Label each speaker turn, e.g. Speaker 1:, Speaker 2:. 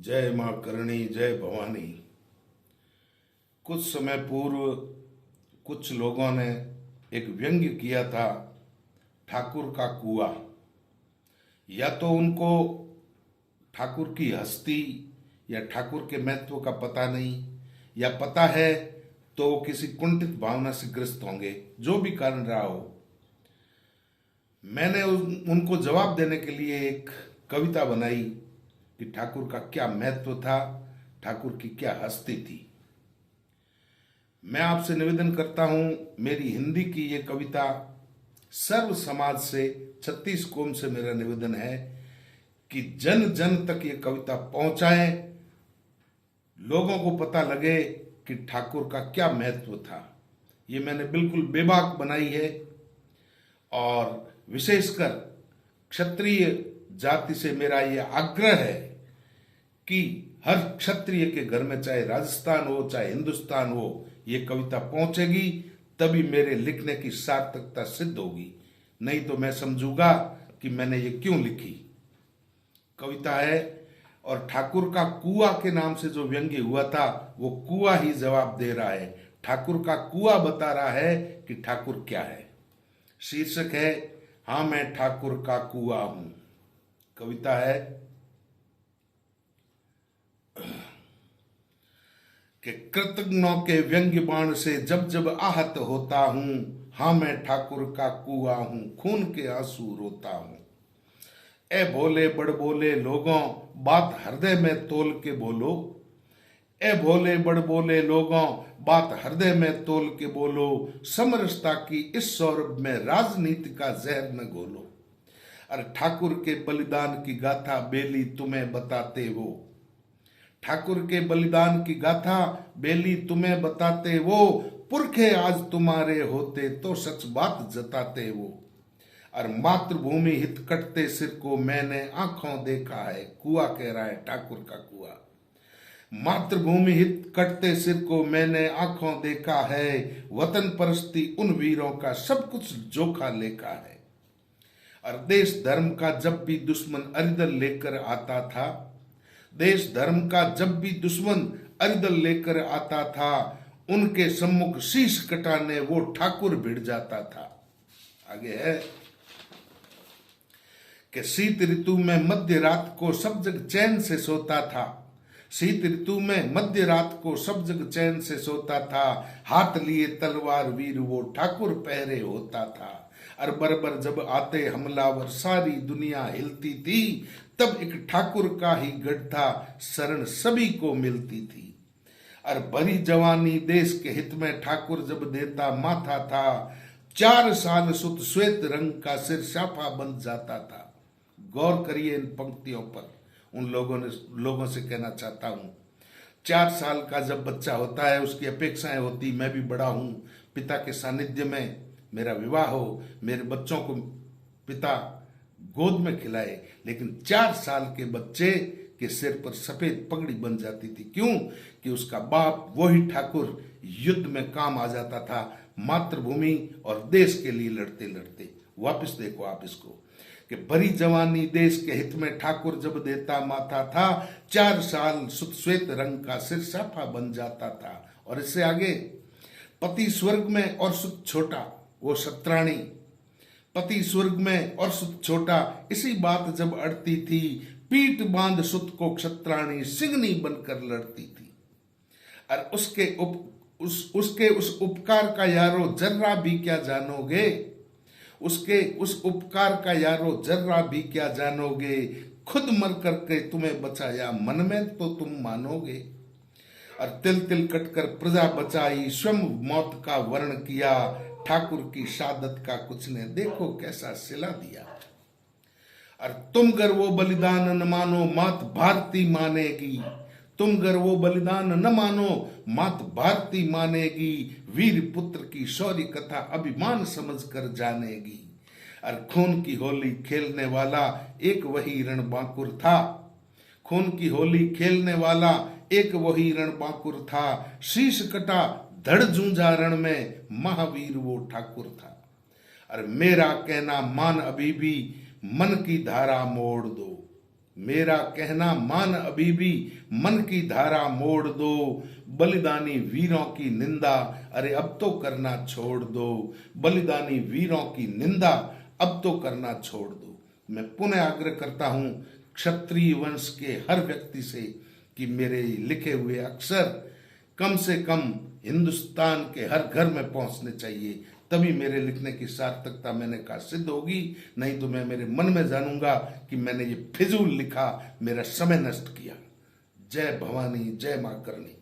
Speaker 1: जय माँ करणी, जय भवानी। कुछ समय पूर्व कुछ लोगों ने एक व्यंग्य किया था, ठाकुर का कुआं। या तो उनको ठाकुर की हस्ती या ठाकुर के महत्व का पता नहीं, या पता है तो वो किसी कुंठित भावना से ग्रस्त होंगे, जो भी कारण रहा हो। मैंने उनको जवाब देने के लिए एक कविता बनाई कि ठाकुर का क्या महत्व था, ठाकुर की क्या हस्ती थी। मैं आपसे निवेदन करता हूं, मेरी हिंदी की ये कविता सर्व समाज से, 36 कौम से मेरा निवेदन है कि जन जन तक ये कविता पहुंचाएं, लोगों को पता लगे कि ठाकुर का क्या महत्व था। ये मैंने बिल्कुल बेबाक बनाई है और विशेषकर क्षत्रिय जाति से मेरा ये आग्रह है कि हर क्षत्रिय के घर में, चाहे राजस्थान हो चाहे हिंदुस्तान हो, ये कविता पहुंचेगी, तभी मेरे लिखने की सार्थकता सिद्ध होगी। नहीं तो मैं समझूंगा कि मैंने ये क्यों लिखी। कविता है और ठाकुर का कुआं के नाम से जो व्यंग्य हुआ था, वो कुआं ही जवाब दे रहा है। ठाकुर का कुआं बता रहा है कि ठाकुर क्या है। शीर्षक है, हाँ मैं ठाकुर का कुआं हूं। कविता है कि कृतज्ञों के व्यंग्य बाण से जब जब आहत होता हूं, हाँ मैं ठाकुर का कुआं हूं, खून के आंसू रोता हूं। ए भोले बड़ बोले लोगों, बात हृदय में तोल के बोलो। ए भोले बड़ बोले लोगों, बात हृदय में तोल के बोलो। समरसता की इस सौरभ में राजनीति का जहर न घोलो। अरे ठाकुर के बलिदान की गाथा बेली तुम्हें बताते वो। ठाकुर के बलिदान की गाथा बेली तुम्हें बताते वो। पुरखे आज तुम्हारे होते तो सच बात जताते वो। और मातृभूमि हित कटते सिर को मैंने आंखों देखा है। कुआं कह रहा है, ठाकुर का कुआं। मातृभूमि हित कटते सिर को मैंने आंखों देखा है। वतन परस्ती उन वीरों का सब कुछ जोखा लेखा है। और देश धर्म का जब भी दुश्मन अरिदल लेकर आता था, देश धर्म का जब भी दुश्मन अरिदल लेकर आता था, उनके सम्मुख शीश कटाने वो ठाकुर भिड़ जाता था। आगे है कि शीत ऋतु में मध्य रात को सब जग चैन से सोता था। शीत ऋतु में मध्य रात को सब जग चैन से सोता था। हाथ लिए तलवार वीर वो ठाकुर पहरे होता था। और बरबर जब आते हमलावर सारी दुनिया हिलती थी। तब एक ठाकुर का ही गढ़ था, शरण सभी को मिलती थी। और भरी जवानी देश के हित में ठाकुर जब देता माथा था। 4 साल सुत श्वेत रंग का सिर शाफा बन जाता था। गौर करिए इन पंक्तियों पर। उन लोगों से कहना चाहता हूं, 4 साल का जब बच्चा होता है, उसकी अपेक्षाएं होती, मैं भी बड़ा हूं, पिता के सानिध्य में मेरा विवाह हो, मेरे बच्चों को पिता गोद में खिलाए। लेकिन 4 साल के बच्चे के सिर पर सफेद पगड़ी बन जाती थी। क्यों? कि उसका बाप वही ठाकुर युद्ध में काम आ जाता था, मातृभूमि और देश के लिए लड़ते लड़ते। वापस देखो आप इसको कि भरी जवानी देश के हित में ठाकुर जब देता माथा था। 4 साल सुत श्वेत रंग का सिर साफा बन जाता था। और इससे आगे, पति स्वर्ग में और सुत छोटा, वो शत्राणी। पति स्वर्ग में और सुत छोटा, इसी बात जब अड़ती थी। पीठ बांध सुत को क्षत्राणी सिंगनी बनकर लड़ती थी। और उसके उस उपकार का यारो जर्रा भी क्या जानोगे। उसके उस उपकार का यारो जर्रा भी क्या जानोगे। खुद मर करके तुम्हें बचाया, मन में तो तुम मानोगे। और तिल तिल कटकर प्रजा बचाई, स्वयं मौत का वर्ण किया। ठाकुर की शहादत का कुछ ने देखो कैसा सिला दिया। और तुम गर वो बलिदान न मानो, मात भारती मानेगी। तुम गर वो बलिदान न मानो, मात भारती मानेगी। वीर पुत्र की शौर्य कथा अभिमान समझ कर जानेगी। और खून की होली खेलने वाला एक वही रणबांकुर था। खून की होली खेलने वाला एक वही रणबांकुर था। शीश कटा धड़ जूझा रण में, महावीर वो ठाकुर था। और मेरा कहना मान अभी भी, मन की धारा मोड़ दो। मेरा कहना मान अभी भी, मन की धारा मोड़ दो, बलिदानी वीरों की निंदा अरे अब तो करना छोड़ दो, बलिदानी वीरों की निंदा अब तो करना छोड़ दो। मैं पुनः आग्रह करता हूं क्षत्रिय वंश के हर व्यक्ति से कि मेरे लिखे हुए अक्षर कम से कम हिंदुस्तान के हर घर में पहुंचने चाहिए, तभी मेरे लिखने की सार्थकता मैंने कहा सिद्ध होगी। नहीं तो मैं मेरे मन में जानूंगा कि मैंने ये फिजूल लिखा, मेरा समय नष्ट किया। जय भवानी, जय मां करणी।